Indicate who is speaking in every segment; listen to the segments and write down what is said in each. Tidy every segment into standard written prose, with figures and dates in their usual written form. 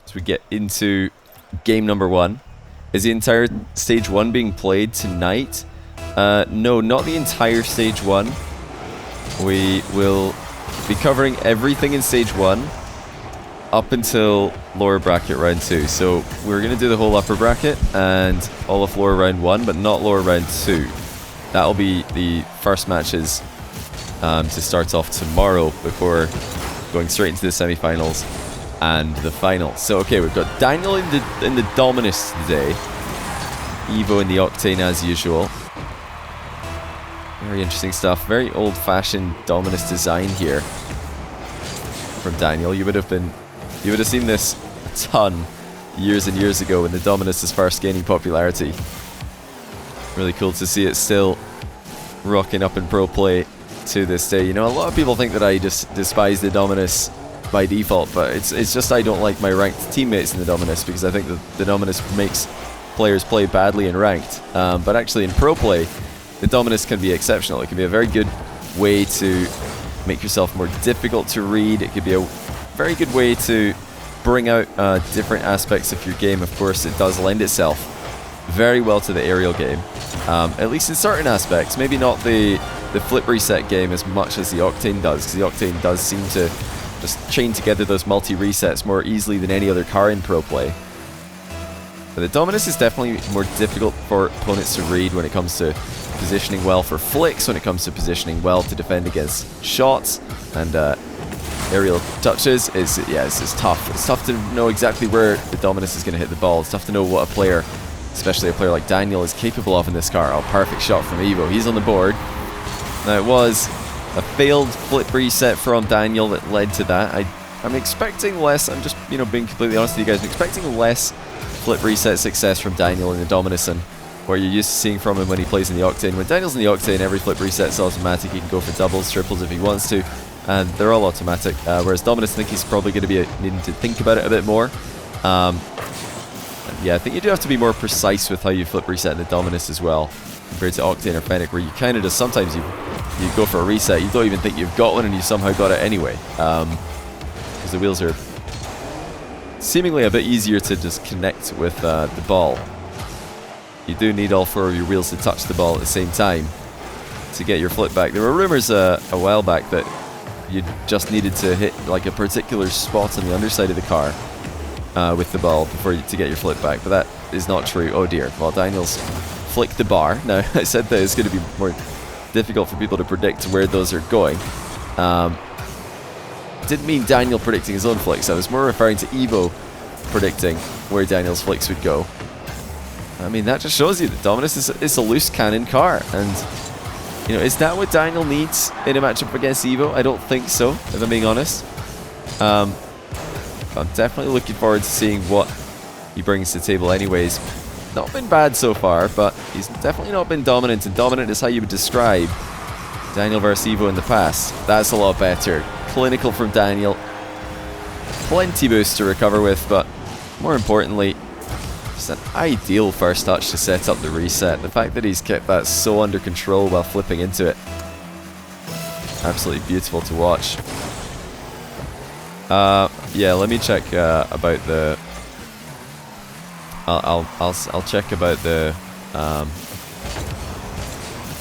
Speaker 1: as we get into game number 1. Is the entire stage 1 being played tonight? No, not the entire stage 1. We will be covering everything in stage 1 up until lower bracket round 2. So we're going to do the whole upper bracket and all of lower round 1, but not lower round 2. That'll be the first matches to start off tomorrow before going straight into the semi-finals and the final. So okay, we've got Daniel in the Dominus today, Evoh in the Octane as usual. Very interesting stuff. Very old-fashioned Dominus design here from Daniel. You would have seen this a ton years and years ago when the Dominus is first gaining popularity. Really cool to see it still rocking up in pro play to this day. You know, a lot of people think that I just despise the Dominus by default, but it's just I don't like my ranked teammates in the Dominus because I think that the Dominus makes players play badly in ranked. But actually in pro play, the Dominus can be exceptional. It can be a very good way to make yourself more difficult to read. It could be a very good way to bring out different aspects of your game. Of course, it does lend itself very well to the aerial game, at least in certain aspects. Maybe not the flip reset game as much as the Octane does, because the Octane does seem to just chain together those multi-resets more easily than any other car in pro play. But the Dominus is definitely more difficult for opponents to read when it comes to positioning well for flicks, when it comes to positioning well to defend against shots and aerial touches. It's tough. It's tough to know exactly where the Dominus is going to hit the ball. It's tough to know what a player, especially a player like Daniel, is capable of in this car. Oh, perfect shot from Evoh. He's on the board. Now, it was a failed flip reset from Daniel that led to that. I'm expecting less. I'm just, being completely honest with you guys. I'm expecting less flip reset success from Daniel in the Dominus and where you're used to seeing from him when he plays in the Octane. When Daniel's in the Octane, every flip reset's automatic. He can go for doubles, triples if he wants to, and they're all automatic. Whereas Dominus, I think he's probably going to be needing to think about it a bit more. Yeah, I think you do have to be more precise with how you flip reset in the Dominus as well, compared to Octane or Fennec, where you kind of just sometimes you go for a reset, you don't even think you've got one, and you somehow got it anyway. Because the wheels are seemingly a bit easier to just connect with the ball. You do need all 4 of your wheels to touch the ball at the same time to get your flip back. There were rumors a while back that you just needed to hit like a particular spot on the underside of the car with the ball to get your flip back, but that is not true. Oh dear. Well, Daniel's flicked the bar. Now, I said that it's going to be more difficult for people to predict where those are going. Didn't mean Daniel predicting his own flicks. I was more referring to Evoh predicting where Daniel's flicks would go. I mean, that just shows you that Dominus is a loose cannon car, and is that what Daniel needs in a matchup against Evoh? I don't think so, if I'm being honest. I'm definitely looking forward to seeing what he brings to the table anyways. Not been bad so far, but he's definitely not been dominant, and dominant is how you would describe Daniel versus Evoh in the past. That's a lot better. Clinical from Daniel. Plenty boost to recover with, but more importantly, just an ideal first touch to set up the reset. The fact that he's kept that so under control while flipping into it. Absolutely beautiful to watch. Yeah, let me check about the... I'll check about the... I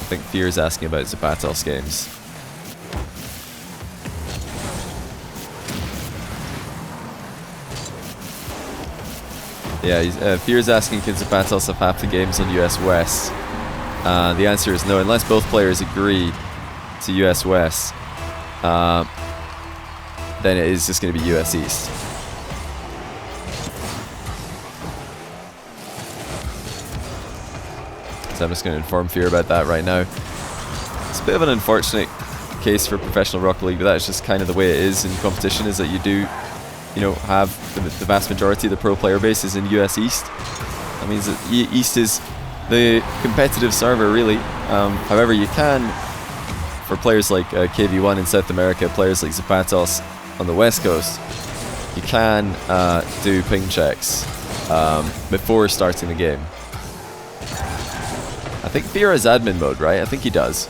Speaker 1: think Fear's asking about Zapatos games. Yeah, Fear's asking, can Zapatos have half the games on US West? The answer is no, unless both players agree to US West. Then it is just going to be US East. So I'm just going to inform Fear about that right now. It's a bit of an unfortunate case for professional Rocket League, but that's just kind of the way it is in competition, is that you do, have the vast majority of the pro player base is in US East. That means that East is the competitive server, really. However, you can, for players like KV1 in South America, players like Zapatos on the West Coast, you can do ping checks before starting the game. I think Fear has admin mode, right? I think he does.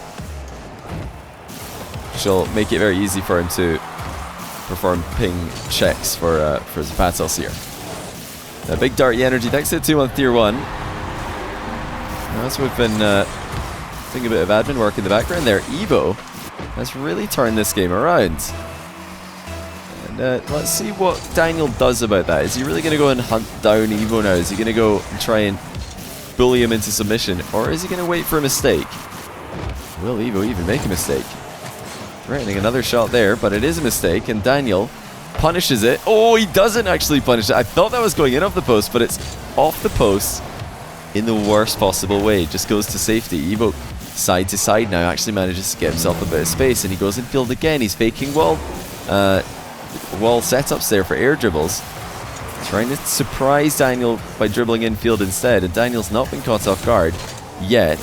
Speaker 1: She'll make it very easy for him to perform ping checks for Zapatos here. That big darty energy takes it 2 on tier 1. As we've been doing a bit of admin work in the background there, Evoh has really turned this game around. And let's see what Daniel does about that. Is he really going to go and hunt down Evoh now? Is he going to go and try and bully him into submission? Or is he going to wait for a mistake? Will Evoh even make a mistake? Threatening another shot there, but it is a mistake, and Daniel punishes it. Oh, he doesn't actually punish it. I thought that was going in off the post, but it's off the post in the worst possible way. Just goes to safety. Evoh side to side now actually manages to get himself a bit of space, and he goes infield again. He's faking wall setups there for air dribbles, trying to surprise Daniel by dribbling infield instead, and Daniel's not been caught off guard yet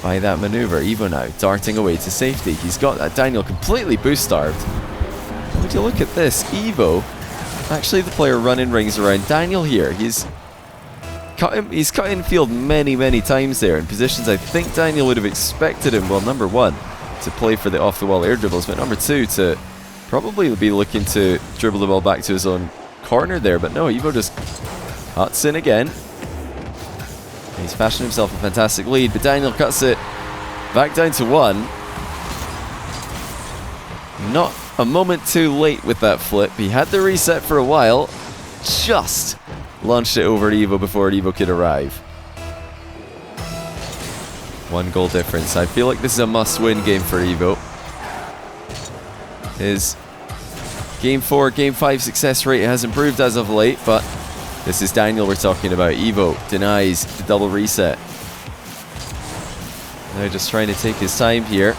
Speaker 1: by that maneuver. Evoh now darting away to safety. He's got Daniel completely boost starved. Would you look at this? Evoh, actually the player running rings around Daniel here. He's cut infield many times there in positions I think Daniel would have expected him, well, number 1, to play for the off-the-wall air dribbles, but number 2, to probably be looking to dribble the ball back to his own corner there. But no, Evoh just huts in again. He's fashioned himself a fantastic lead, but Daniel cuts it back down to 1. Not a moment too late with that flip. He had the reset for a while. Just launched it over to Evoh before Evoh could arrive. 1 goal difference. I feel like this is a must-win game for Evoh. His Game 4, Game 5 success rate has improved as of late, but this is Daniel we're talking about. Evoh denies the double reset. Now just trying to take his time here.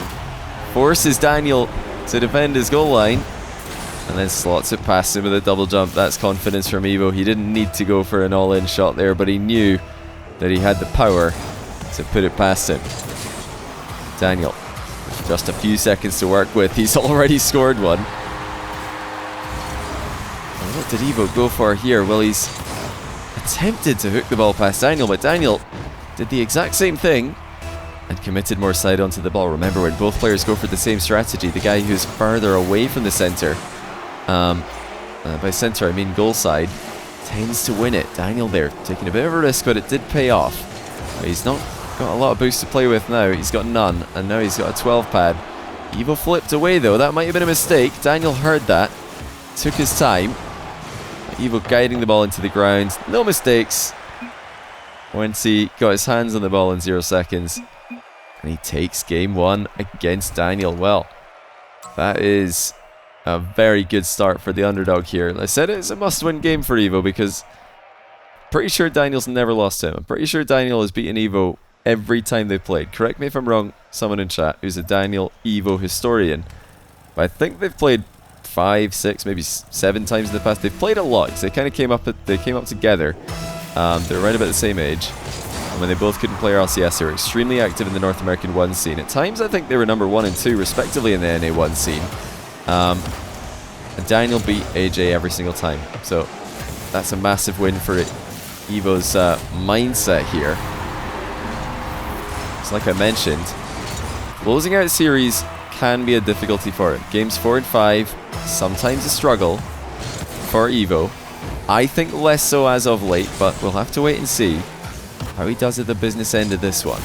Speaker 1: Forces Daniel to defend his goal line, and then slots it past him with a double jump. That's confidence from Evoh. He didn't need to go for an all-in shot there, but he knew that he had the power to put it past him. Daniel, just a few seconds to work with. He's already scored one. And what did Evoh go for here? Well, he's attempted to hook the ball past Daniel, but Daniel did the exact same thing and committed more side onto the ball. Remember, when both players go for the same strategy, the guy who's further away from the center, by center I mean goal side, tends to win it. Daniel there taking a bit of a risk, but it did pay off. But he's not got a lot of boost to play with now. He's got none, and now he's got a 12 pad. Evoh flipped away though. That might have been a mistake. Daniel heard that, took his time. Evoh guiding the ball into the ground. No mistakes. Once he got his hands on the ball in 0 seconds. And he takes game 1 against Daniel. Well, that is a very good start for the underdog here. I said it's a must-win game for Evoh because pretty sure Daniel's never lost to him. I'm pretty sure Daniel has beaten Evoh every time they played. Correct me if I'm wrong, someone in chat who's a Daniel Evoh historian. But I think they've played 5, 6, maybe 7 times in the past. They've played a lot because they kind of came up together. They're right about the same age. And when they both couldn't play RLCS, they were extremely active in the North American 1 scene. At times, I think they were number 1 and 2, respectively, in the NA1 scene. And Daniel beat AJ every single time. So that's a massive win for Evoh's mindset here. So like I mentioned, closing out series can be a difficulty for him. Games 4 and 5, sometimes a struggle for Evoh. I think less so as of late, but we'll have to wait and see how he does at the business end of this one.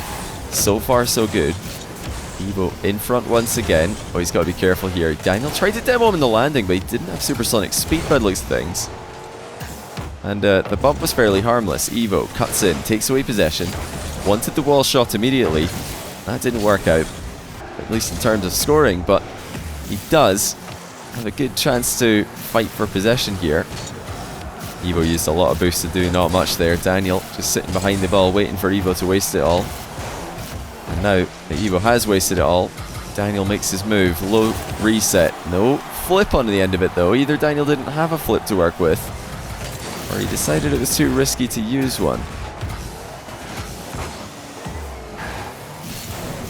Speaker 1: So far, so good. Evoh in front once again. Oh, he's got to be careful here. Daniel tried to demo him in the landing, but he didn't have supersonic speed by the looks of things. And the bump was fairly harmless. Evoh cuts in, takes away possession. Wanted the wall shot immediately. That didn't work out, at least in terms of scoring, but he does have a good chance to fight for possession here. Evoh used a lot of boost to do not much there. Daniel just sitting behind the ball waiting for Evoh to waste it all. And now that Evoh has wasted it all, Daniel makes his move. Low reset. No flip on the end of it though. Either Daniel didn't have a flip to work with, or he decided it was too risky to use one.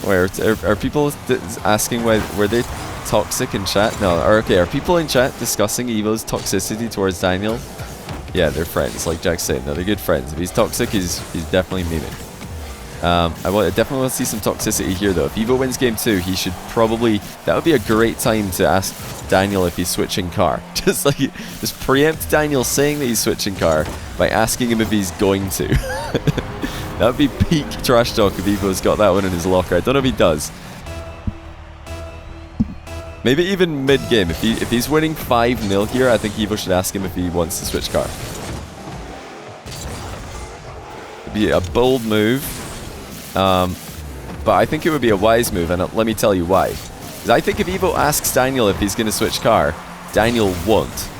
Speaker 1: Where are people asking why were they toxic in chat? No, or okay, are people in chat discussing Evoh's toxicity towards Daniel? Yeah, they're friends, like Jack's saying. No, they're good friends. If he's toxic, he's definitely memeing. I definitely want to see some toxicity here, though. If Evoh wins game 2, he should probably... That would be a great time to ask Daniel if he's switching car. Just preempt Daniel saying that he's switching car by asking him if he's going to. That would be peak trash talk if Evoh's got that one in his locker. I don't know if he does. Maybe even mid-game. If he's winning 5-0 here, I think Evoh should ask him if he wants to switch car. It'd be a bold move. But I think it would be a wise move, and let me tell you why. Because I think if Evoh asks Daniel if he's going to switch car, Daniel won't.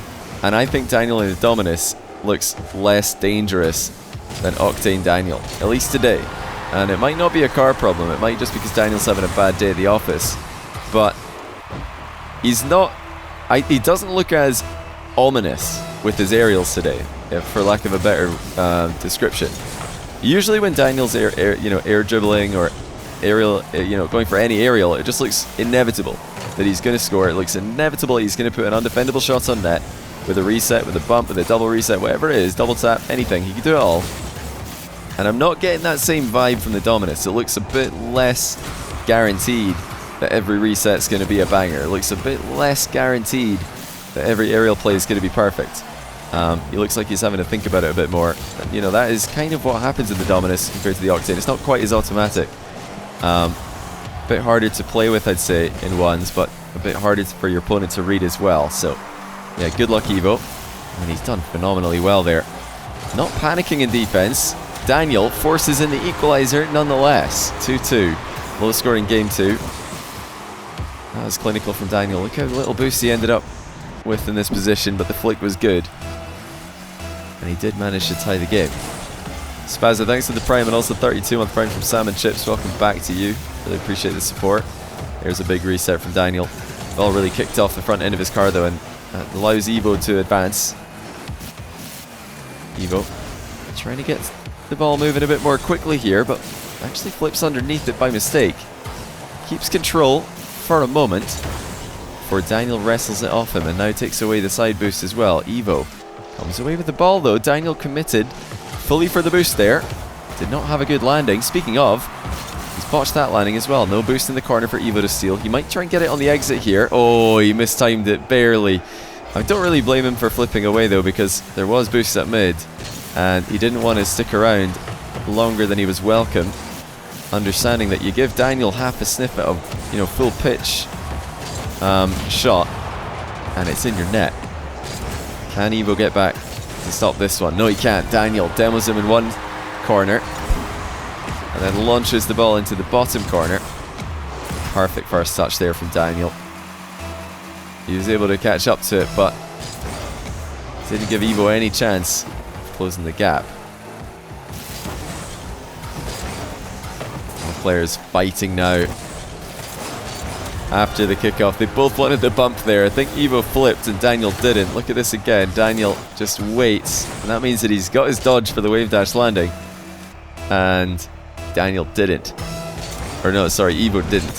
Speaker 1: And I think Daniel in the Dominus looks less dangerous than Octane Daniel, at least today. And it might not be a car problem, it might just be because Daniel's having a bad day at the office. But he's not... he doesn't look as ominous with his aerials today, for lack of a better description. Usually when Daniel's air dribbling or aerial, going for any aerial, it just looks inevitable that he's going to score. It looks inevitable he's going to put an undefendable shot on net with a reset, with a bump, with a double reset, whatever it is, double tap, anything. He can do it all. And I'm not getting that same vibe from the Dominus. It looks a bit less guaranteed that every reset's going to be a banger. It looks a bit less guaranteed that every aerial play is going to be perfect. He looks like he's having to think about it a bit more. And, that is kind of what happens in the Dominus compared to the Octane. It's not quite as automatic. A bit harder to play with, I'd say, in ones, but a bit harder for your opponent to read as well. So, yeah, good luck, Evoh. And he's done phenomenally well there. Not panicking in defense. Daniel forces in the equalizer nonetheless. 2-2. Low scoring game 2. That was clinical from Daniel. Look how little boost he ended up with in this position, but the flick was good. And he did manage to tie the game. Spazza, thanks for the Prime, and also 32-month Prime from Sam and Chips. Welcome back to you. Really appreciate the support. There's a big reset from Daniel. Ball really kicked off the front end of his car, though, and allows Evoh to advance. Evoh trying to get the ball moving a bit more quickly here, but actually flips underneath it by mistake. Keeps control for a moment before Daniel wrestles it off him, and now takes away the side boost as well. Evoh comes away with the ball, though. Daniel committed fully for the boost there. Did not have a good landing. Speaking of, he's botched that landing as well. No boost in the corner for Evoh to steal. He might try and get it on the exit here. Oh, he mistimed it barely. I don't really blame him for flipping away, though, because there was boost at mid, and he didn't want to stick around longer than he was welcome, understanding that you give Daniel half a sniff of, full pitch shot, and it's in your net. Can Evoh get back to stop this one? No, he can't. Daniel demos him in one corner and then launches the ball into the bottom corner. Perfect first touch there from Daniel. He was able to catch up to it, but didn't give Evoh any chance of closing the gap. All players fighting now after the kickoff. They both wanted the bump there. I think Evoh flipped and Daniel didn't. Look at this again. Daniel just waits, and that means that he's got his dodge for the wave dash landing, and Daniel didn't. Or no, sorry, Evoh didn't.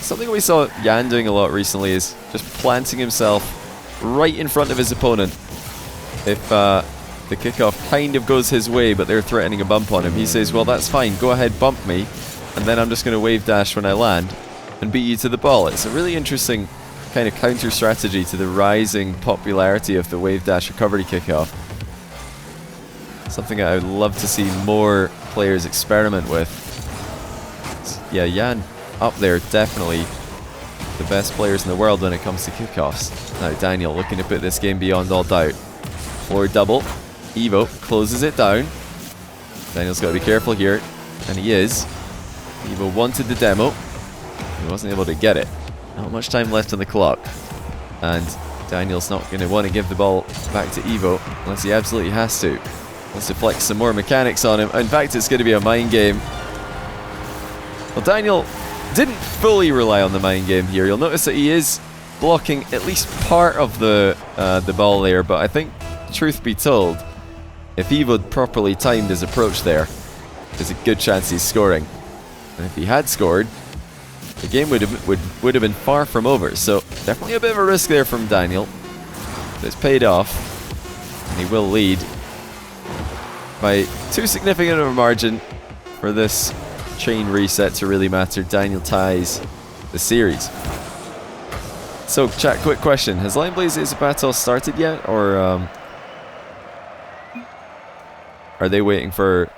Speaker 1: Something we saw Yan doing a lot recently is just planting himself right in front of his opponent. If the kickoff kind of goes his way, but they're threatening a bump on him, he says, well, that's fine, go ahead, bump me, and then I'm just going to wave dash when I land and beat you to the ball. It's a really interesting kind of counter strategy to the rising popularity of the wave dash recovery kickoff. Something I would love to see more players experiment with. Yeah, Yan up there, definitely the best players in the world when it comes to kickoffs. Now Daniel looking to put this game beyond all doubt. Floor double. Evoh closes it down. Daniel's got to be careful here, and he is. Evoh wanted the demo. He wasn't able to get it. Not much time left on the clock, and Daniel's not going to want to give the ball back to Evoh unless he absolutely has to. Wants to flex some more mechanics on him. In fact, it's going to be a mind game. Well, Daniel didn't fully rely on the mind game here. You'll notice that he is blocking at least part of the ball there, but I think, truth be told, if Evoh had properly timed his approach there, there's a good chance he's scoring. And if he had scored, the game would have been far from over. So definitely a bit of a risk there from Daniel. But it's paid off, and he will lead by too significant of a margin for this chain reset to really matter. Daniel ties the series. So, chat, quick question. Has Lion Blaze Battle started yet? Or are they waiting for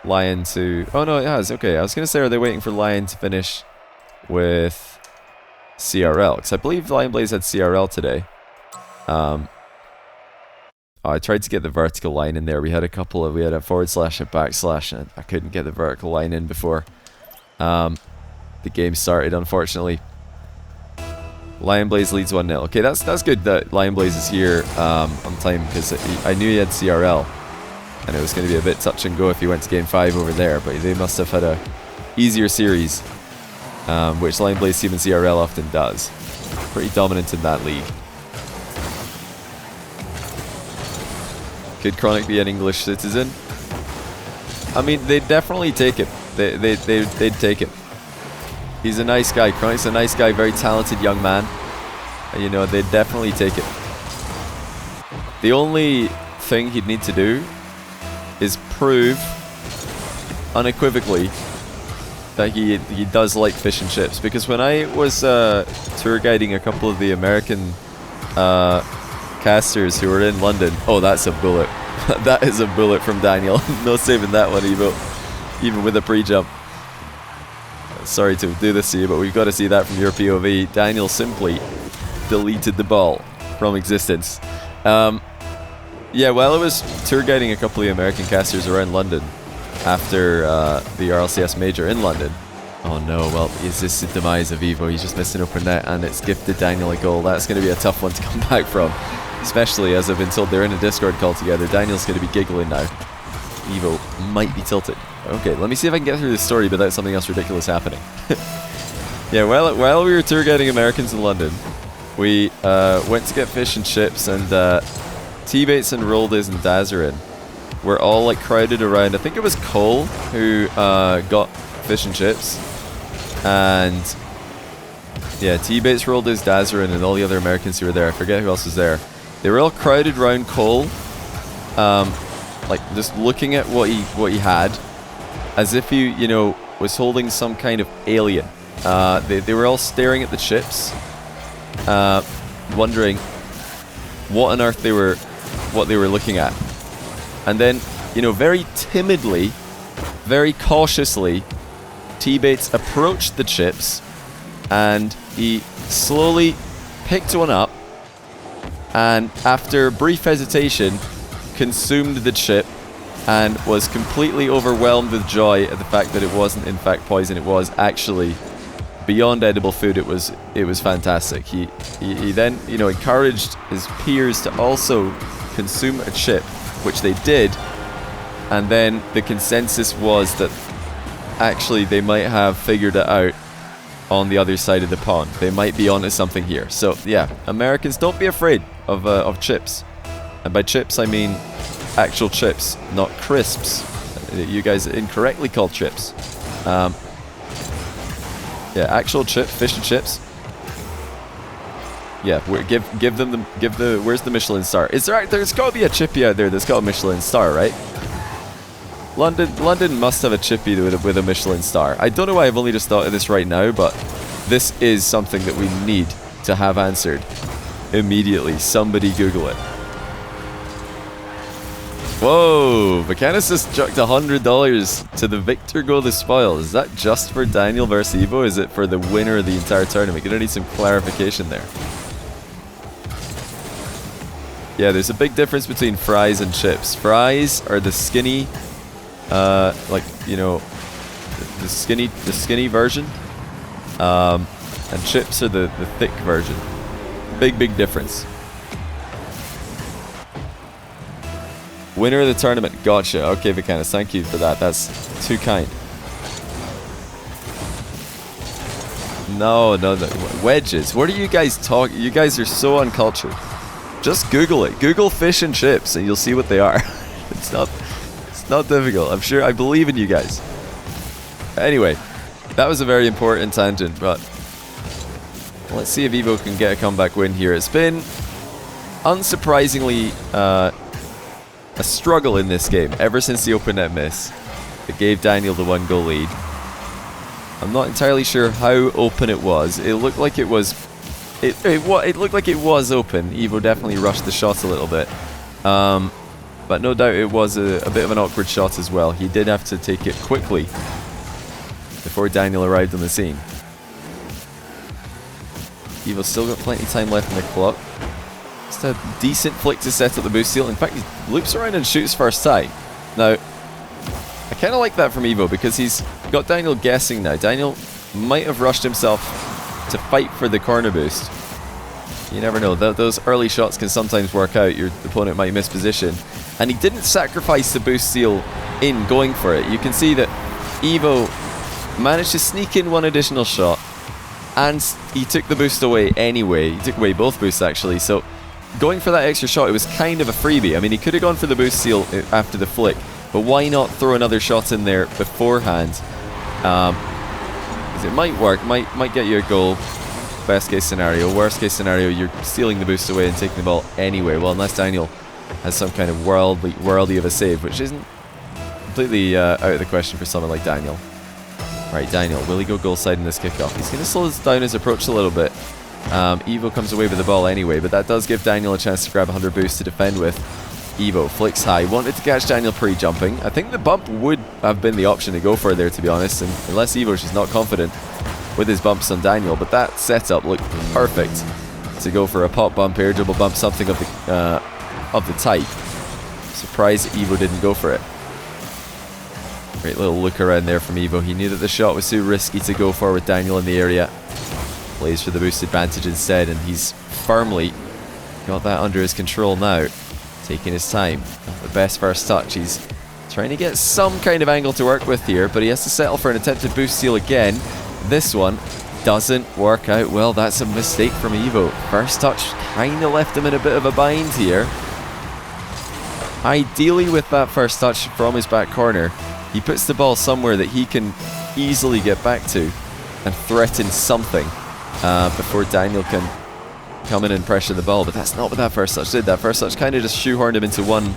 Speaker 1: Lion to... Oh, no, it has. Okay, I was going to say, are they waiting for Lion to finish with CRL? Because I believe Lion Blaze had CRL today. Oh, I tried to get the vertical line in there. We had a couple of... We had a forward slash, a backslash, and I couldn't get the vertical line in before the game started, unfortunately. Lion Blaze leads 1-0. Okay, that's good that Lion Blaze is here on time, because I knew he had CRL. And it was going to be a bit touch and go if he went to game 5 over there, but they must have had a easier series, which Lion Blaze team in CRL often does. Pretty dominant in that league. Could Chronic be an English citizen? I mean, they'd definitely take it. They'd take it. He's a nice guy. Chronic's a nice guy, very talented young man. And, you know, they'd definitely take it. The only thing he'd need to do is prove unequivocally that he does like fish and chips. Because when I was tour guiding a couple of the American casters who were in London, oh, that's a bullet. That is a bullet from Daniel. No saving that one, Evoh, even with a pre-jump. Sorry to do this to you, but we've got to see that from your POV. Daniel simply deleted the ball from existence. Yeah, while I was tour guiding a couple of the American casters around London after the RLCS Major in London. Oh no, well, is this the demise of Evoh? He's just missed an open net and it's gifted Daniel a goal. That's going to be a tough one to come back from. Especially as I've been told they're in a Discord call together. Daniel's going to be giggling now. Evoh might be tilted. Okay, let me see if I can get through this story without something else ridiculous happening. Yeah, while we were tour guiding Americans in London, we went to get fish and chips, and T-Bates and Roldiz and Dazarin were all like crowded around. I think it was Cole who got fish and chips, and yeah, T-Bates, Roldiz, Dazarin, and all the other Americans who were there. I forget who else was there. They were all crowded around Cole, like just looking at what he had, as if he, you know, was holding some kind of alien. They were all staring at the chips, wondering what on earth they were looking at. And then, you know, very timidly, very cautiously, T-Bates approached the chips, and he slowly picked one up, and after brief hesitation, consumed the chip, and was completely overwhelmed with joy at the fact that it wasn't in fact poison. It was actually beyond edible food. It was fantastic. He then, you know, encouraged his peers to also consume a chip, which they did, and then the consensus was that actually they might have figured it out on the other side of the pond. They might be onto something here. So yeah, Americans, don't be afraid of chips, and by chips I mean actual chips, not crisps. You guys incorrectly called chips. Yeah, actual chip, fish and chips. Yeah, give the where's the Michelin star? There's got to be a chippy out there that's got a Michelin star, right? London must have a chippy with a Michelin star. I don't know why I've only just thought of this right now, but this is something that we need to have answered immediately. Somebody Google it. Whoa, Vacanis just chucked $100 to the victor go the spoil. Is that just for Daniel versus Evoh? Is it for the winner of the entire tournament? Gonna need some clarification there. Yeah, there's a big difference between fries and chips. Fries are the skinny, like, you know, the skinny version, and chips are the thick version. Big difference. Winner of the tournament. Gotcha. Okay, Vacanis, thank you for that. That's too kind. No. Wedges. What are you guys talking? You guys are so uncultured. Just Google it. Google fish and chips and you'll see what they are. It's not difficult. I'm sure. I believe in you guys. Anyway, that was a very important tangent, but let's see if Evoh can get a comeback win here. It's been unsurprisingly a struggle in this game ever since the open net miss that gave Daniel the 1-goal lead. I'm not entirely sure how open it was. It looked like it was. It looked like it was open. Evoh definitely rushed the shot a little bit, but no doubt it was a bit of an awkward shot as well. He did have to take it quickly before Daniel arrived on the scene. Evoh's still got plenty of time left in the clock. Just a decent flick to set up the boost seal. In fact, he loops around and shoots first time. Now, I kind of like that from Evoh because he's got Daniel guessing now. Daniel might have rushed himself to fight for the corner boost. You never know. Those early shots can sometimes work out. Your opponent might miss position. And he didn't sacrifice the boost seal in going for it. You can see that Evoh managed to sneak in one additional shot, and he took the boost away anyway. He took away both boosts actually, so going for that extra shot, it was kind of a freebie. I mean, he could have gone for the boost seal after the flick, but why not throw another shot in there beforehand? Because it might work, might get you a goal. Best case scenario. Worst case scenario, you're stealing the boost away and taking the ball anyway. Well, unless Daniel has some kind of worldy of a save, which isn't completely out of the question for someone like Daniel. Right, Daniel, will he go goal side in this kickoff? He's going to slow down his approach a little bit. Evoh comes away with the ball anyway, but that does give Daniel a chance to grab 100 boost to defend with. Evoh flicks high, wanted to catch Daniel pre-jumping. I think the bump would have been the option to go for there, to be honest, and unless Evoh's just not confident with his bumps on Daniel, but that setup looked perfect to go for a pop bump, air dribble bump, something of the type. Surprised that Evoh didn't go for it. Great little look around there from Evoh. He knew that the shot was too risky to go for with Daniel in the area. Plays for the boost advantage instead, and he's firmly got that under his control now. Taking his time. Not the best first touch. He's trying to get some kind of angle to work with here, but he has to settle for an attempted boost steal again. This one doesn't work out well. That's a mistake from Evoh. First touch kind of left him in a bit of a bind here. Ideally, with that first touch from his back corner, he puts the ball somewhere that he can easily get back to and threaten something before Daniel can come in and pressure the ball. But that's not what that first touch did. That first touch kind of just shoehorned him into one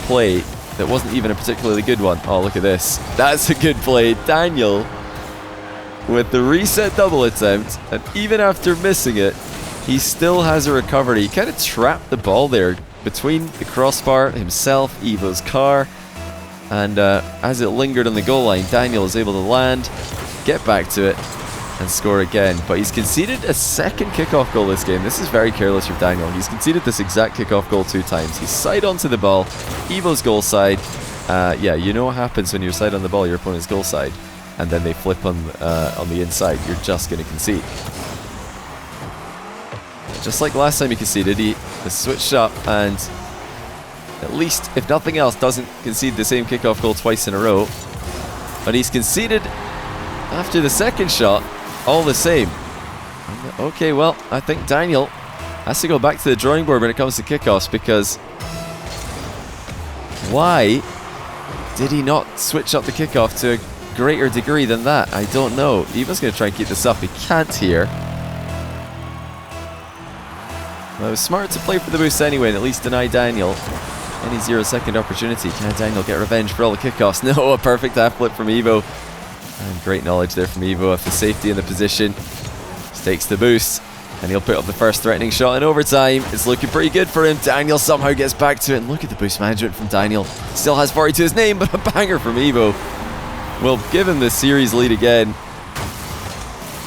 Speaker 1: play that wasn't even a particularly good one. Oh, look at this. That's a good play. Daniel with the reset double attempt, and even after missing it, he still has a recovery. He kind of trapped the ball there between the crossbar, himself, Evoh's car. And as it lingered on the goal line, Daniel was able to land, get back to it, and score again. But he's conceded a second kickoff goal this game. This is very careless from Daniel. He's conceded this exact kickoff goal 2 times. He's side onto the ball, Evoh's goal side. Yeah, you know what happens when you're side on the ball, your opponent's goal side, and then they flip on the inside. You're just going to concede. Just like last time he conceded, he has switched up and, at least, if nothing else, doesn't concede the same kickoff goal twice in a row. But he's conceded after the second shot, all the same. Okay, well, I think Daniel has to go back to the drawing board when it comes to kickoffs, because why did he not switch up the kickoff to a greater degree than that? I don't know. Evoh's going to try and keep this up. He can't here. Well, it was smart to play for the boost anyway and at least deny Daniel any 0-second opportunity. Can Daniel get revenge for all the kickoffs? No, a perfect half flip from Evoh. And great knowledge there from Evoh of the safety in the position. Just takes the boost, and he'll put up the first threatening shot in overtime. It's looking pretty good for him. Daniel somehow gets back to it, and look at the boost management from Daniel. Still has 40 to his name, but a banger from Evoh will give him the series lead again.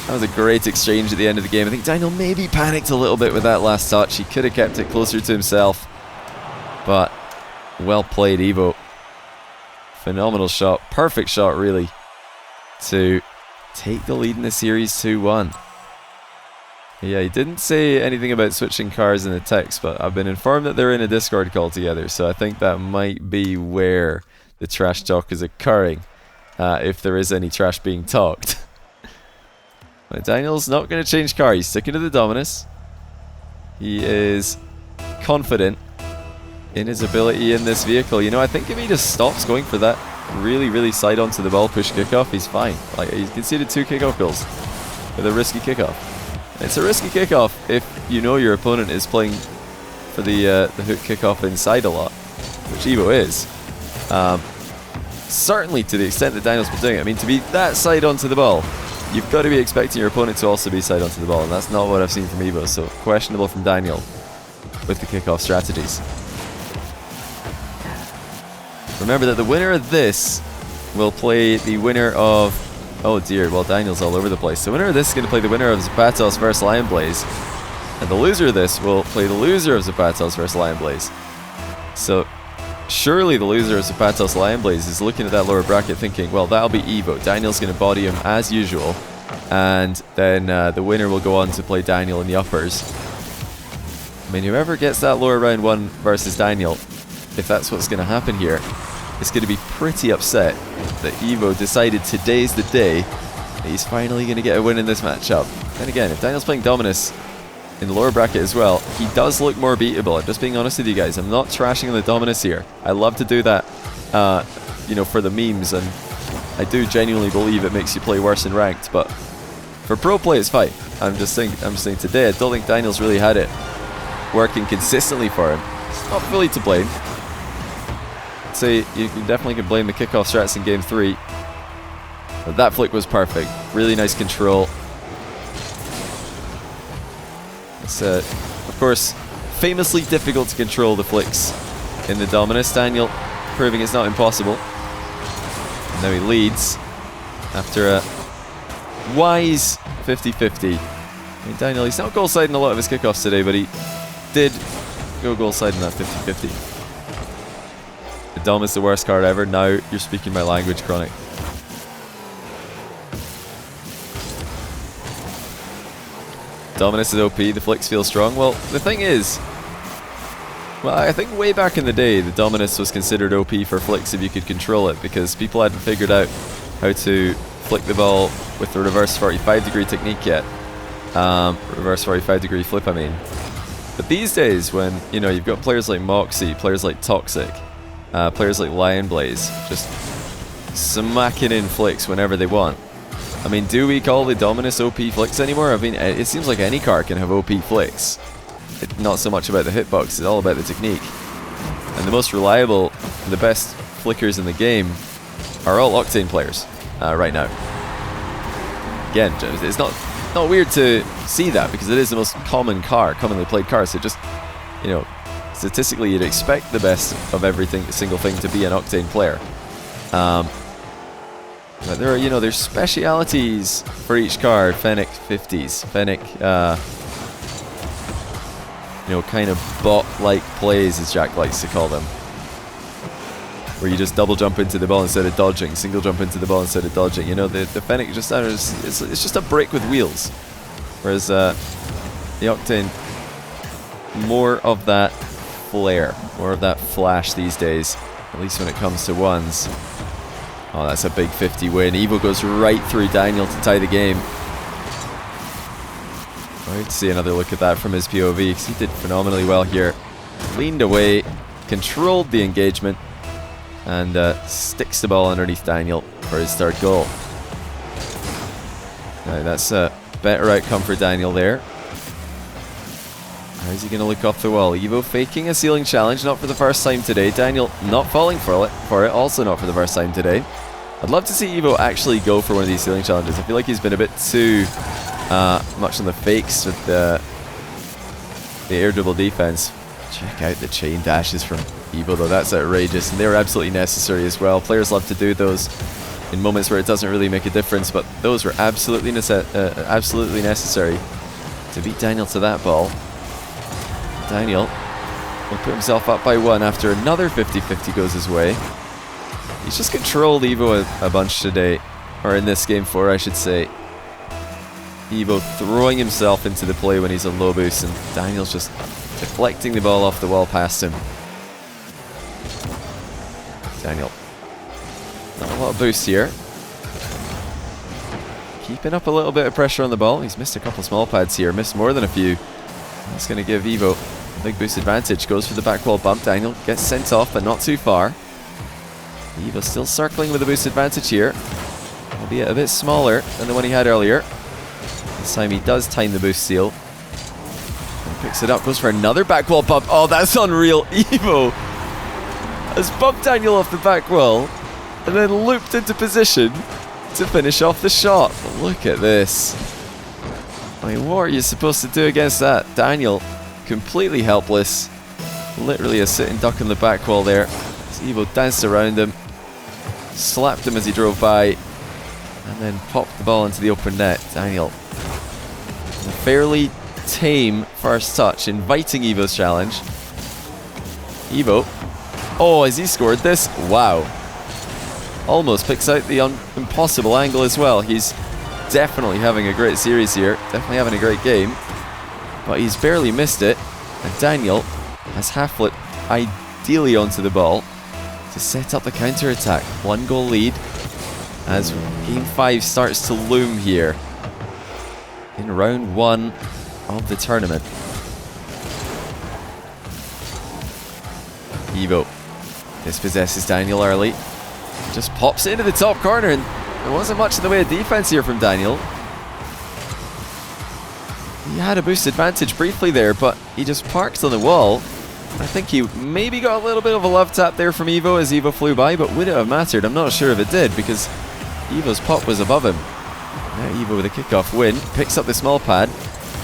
Speaker 1: That was a great exchange at the end of the game. I think Daniel maybe panicked a little bit with that last touch. He could have kept it closer to himself, but well played, Evoh. Phenomenal shot. Perfect shot, really, to take the lead in the series 2-1. Yeah, he didn't say anything about switching cars in the text, but I've been informed that they're in a Discord call together, so I think that might be where the trash talk is occurring, if there is any trash being talked. But Daniel's not going to change car. He's sticking to the Dominus. He is confident in his ability in this vehicle. You know, I think if he just stops going for that really side onto the ball push kickoff, he's fine. Like, he's conceded 2 kickoff goals with a risky kickoff. It's a risky kickoff if you know your opponent is playing for the hook kickoff inside a lot. which Evoh is, certainly to the extent that Daniel's been doing it. I mean, to be that side onto the ball, you've got to be expecting your opponent to also be side onto the ball, and that's not what I've seen from Evoh, so questionable from Daniel with the kickoff strategies. Remember that the winner of this will play the winner of... Oh dear, well Daniel's all over the place. The winner of this is going to play the winner of Zapatos versus Lion Blaze, and the loser of this will play the loser of Zapatos versus Lion Blaze. So surely the loser of Zapatos Lion Blaze is looking at that lower bracket thinking, well, that'll be Evoh. Daniel's going to body him as usual, and then the winner will go on to play Daniel in the uppers. I mean, whoever gets that lower round 1 versus Daniel, if that's what's going to happen here, is going to be pretty upset that Evoh decided today's the day that he's finally going to get a win in this matchup. And again, if Daniel's playing Dominus in the lower bracket as well, he does look more beatable. I'm just being honest with you guys. I'm not trashing the Dominus here. I love to do that, you know, for the memes, and I do genuinely believe it makes you play worse in ranked. But for pro play, it's fine. I'm just saying today, I don't think Daniel's really had it working consistently for him. It's not fully to blame. I'd say you definitely can blame the kickoff strats in game 3. But that flick was perfect. Really nice control. It's, of course, famously difficult to control the flicks in the Dominus. Daniel proving it's not impossible. And now he leads after a wise 50-50. I mean, Daniel, he's not goal side in a lot of his kickoffs today, but he did go goal side in that 50-50. The Dom is the worst card ever. Now you're speaking my language, Chronic. Dominus is OP, the flicks feel strong. Well, the thing is, well, I think way back in the day, the Dominus was considered OP for flicks if you could control it, because people hadn't figured out how to flick the ball with the reverse 45-degree technique yet. Reverse 45-degree flip, I mean. But these days, when, you know, you've got players like Moxie, players like Toxic, players like Lion Blaze, just smacking in flicks whenever they want. I mean, do we call the Dominus OP flicks anymore? I mean, it seems like any card can have OP flicks. It's not so much about the hitbox, it's all about the technique. And the most reliable, the best flickers in the game are all Octane players right now. Again, it's not weird to see that, because it is the most common card, commonly played card, so just, you know, statistically you'd expect the best of everything, single thing, to be an Octane player. But there are, you know, there's specialities for each card. Fennec 50s, Fennec, you know, kind of bot-like plays, as Jack likes to call them, where you just double jump into the ball instead of dodging, single jump into the ball instead of dodging. You know, the Fennec just it's just a brick with wheels, whereas the Octane, more of that flair, more of that flash these days, at least when it comes to ones. Oh, that's a big 50 win. Evoh goes right through Daniel to tie the game. I'd like to see another look at that from his POV, because he did phenomenally well here. Leaned away, controlled the engagement, and sticks the ball underneath Daniel for his third goal. Now, that's a better outcome for Daniel there. How is he going to look off the wall? Evoh faking a ceiling challenge, not for the first time today. Daniel not falling for it, also not for the first time today. I'd love to see Evoh actually go for one of these ceiling challenges. I feel like he's been a bit too much on the fakes with the air dribble defense. Check out the chain dashes from Evoh though, that's outrageous, and they were absolutely necessary as well. Players love to do those in moments where it doesn't really make a difference, but those were absolutely necessary to beat Daniel to that ball. Daniel will put himself up by 1 after another 50-50 goes his way. He's just controlled Evoh a bunch today, or in this game 4 I should say. Evoh throwing himself into the play when he's on low boost, and Daniel's just deflecting the ball off the wall past him. Daniel, not a lot of boost here. Keeping up a little bit of pressure on the ball. He's missed a couple small pads here, missed more than a few. That's going to give Evoh a big boost advantage. Goes for the back wall bump. Daniel gets sent off, but not too far. Evoh still circling with a boost advantage here, albeit a bit smaller than the one he had earlier. This time he does time the boost seal. And picks it up, goes for another back wall bump. Oh, that's unreal. Evoh has bumped Daniel off the back wall and then looped into position to finish off the shot. Look at this. I mean, what are you supposed to do against that? Daniel, completely helpless. Literally a sitting duck on the back wall there. As Evoh danced around him, slapped him as he drove by, and then popped the ball into the open net. Daniel, a fairly tame first touch, inviting Evoh's challenge. Evoh, oh, has he scored this? Wow. Almost picks out the impossible angle as well. He's definitely having a great series here, definitely having a great game, but he's barely missed it, and Daniel has half-flipped ideally onto the ball to set up the counter-attack. 1-goal lead as Game 5 starts to loom here in round 1 of the tournament. Evoh dispossesses Daniel early. Just pops it into the top corner, and there wasn't much in the way of defense here from Daniel. He had a boost advantage briefly there, but he just parked on the wall. I think he maybe got a little bit of a love tap there from Evoh as Evoh flew by, but would it have mattered? I'm not sure if it did, because Evoh's pop was above him. Now Evoh with a kickoff win, picks up the small pad,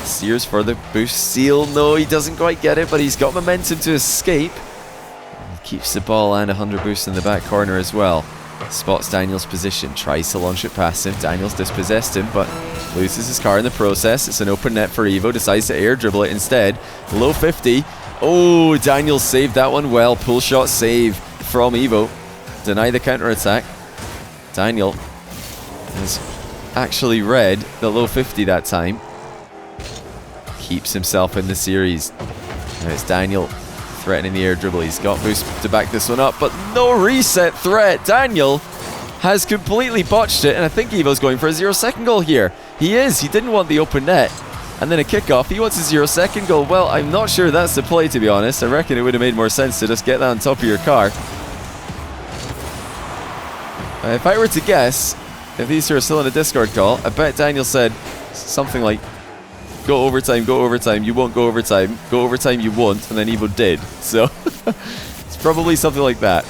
Speaker 1: steers for the boost seal. No, he doesn't quite get it, but he's got momentum to escape. And keeps the ball and 100 boost in the back corner as well. Spots Daniel's position, tries to launch it past him. Daniel's dispossessed him, but loses his car in the process. It's an open net for Evoh, decides to air dribble it instead. Low 50. Oh, Daniel saved that one well. Pull shot save from Evoh. Deny the counter attack. Daniel has actually read the low 50 that time. Keeps himself in the series. Now it's Daniel threatening the air dribble. He's got boost to back this one up, but no reset threat. Daniel has completely botched it, and I think Evoh's going for a 0-second goal here. He is. He didn't want the open net. And then a kickoff. He wants a 0-second goal. Well, I'm not sure that's the play, to be honest. I reckon it would have made more sense to just get that on top of your car. If I were to guess, if these two are still in a Discord call, I bet Daniel said something like, go overtime, you won't go overtime, you won't, and then Evoh did. So, it's probably something like that.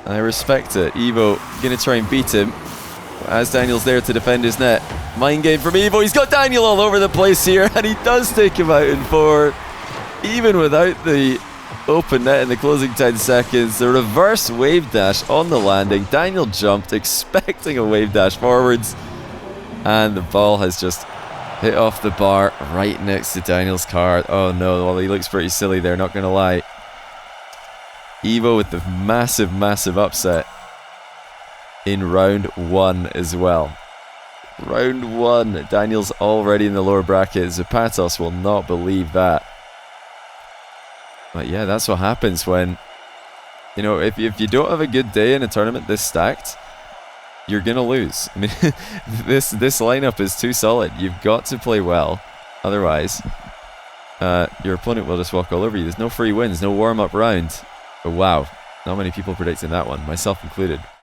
Speaker 1: I respect it. Evoh gonna try and beat him, as Daniel's there to defend his net. Mind game from Evoh. He's got Daniel all over the place here, and he does take him out in 4. Even without the open net in the closing 10 seconds. The reverse wave dash on the landing. Daniel jumped, expecting a wave dash forwards, and the ball has just hit off the bar right next to Daniel's car. Oh no, well, he looks pretty silly there, not gonna lie. Evoh with the massive upset in round 1 as well. Round 1, Daniel's already in the lower bracket. Zapatos will not believe that. But yeah, that's what happens when, you know, if you don't have a good day in a tournament this stacked, you're gonna lose. I mean, this lineup is too solid. You've got to play well, otherwise your opponent will just walk all over you. There's no free wins, no warm-up round. Oh wow, not many people predicting that one, myself included.